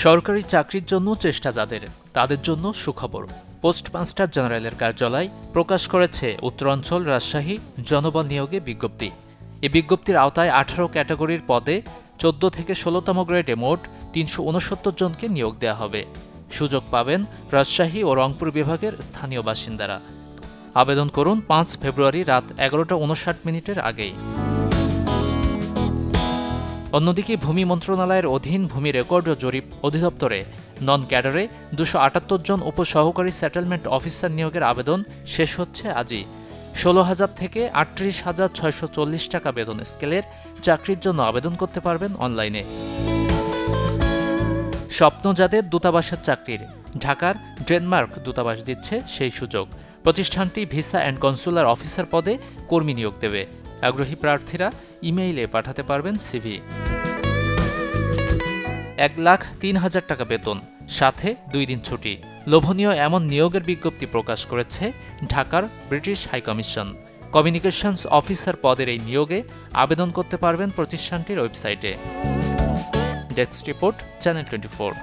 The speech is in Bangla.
সরকারি চাকরির জন্য চেষ্টা যাদের, তাদের জন্য সুখবর। পোস্টমাস্টার জেনারেলের কার্যালয় প্রকাশ করেছে উত্তরাঞ্চল রাজশাহী জনবল নিয়োগে বিজ্ঞপ্তি। এই বিজ্ঞপ্তির আওতায় 18 ক্যাটাগরির পদে 14 থেকে 16তম গ্রেডে মোট 369 জনকে নিয়োগ দেওয়া হবে। সুযোগ পাবেন রাজশাহী ও রংপুর বিভাগের স্থানীয় বাসিন্দারা। আবেদন করুন 5 ফেব্রুয়ারি রাত 11:59 আগেই। অন্যদিকে ভূমি মন্ত্রণালয়ের অধীন ভূমি রেকর্ড ও জরিপ অধিদপ্তরে নন ক্যাডারে 278 জন উপসহকারী সেটেলমেন্ট অফিসার নিয়োগের আবেদন শেষ হচ্ছে আজই। 16,000 থেকে 38,640 টাকা বেতন স্কেলের চাকরির জন্য আবেদন করতে পারবেন অনলাইনে। স্বপ্ন যাদের দূতাবাসের চাকরির, ঢাকার ডেনমার্ক দূতাবাস দিচ্ছে সেই সুযোগ। প্রতিষ্ঠানটি ভিসা অ্যান্ড কনসুলার অফিসার পদে কর্মী নিয়োগ দেবে। আগ্রহী প্রার্থীরা ইমেইলে পাঠাতে পারবেন সিভি। 1,03,000 টাকা বেতন, সাথে 2 দিন ছুটি। লোভনীয় এমন নিয়োগের বিজ্ঞপ্তি প্রকাশ করেছে ঢাকার ব্রিটিশ হাইকমিশন। কমিউনিকেশনস অফিসার পদের এই নিয়োগে আবেদন করতে পারবেন প্রতিষ্ঠানটির ওয়েবসাইটে। Desk report, channel 24।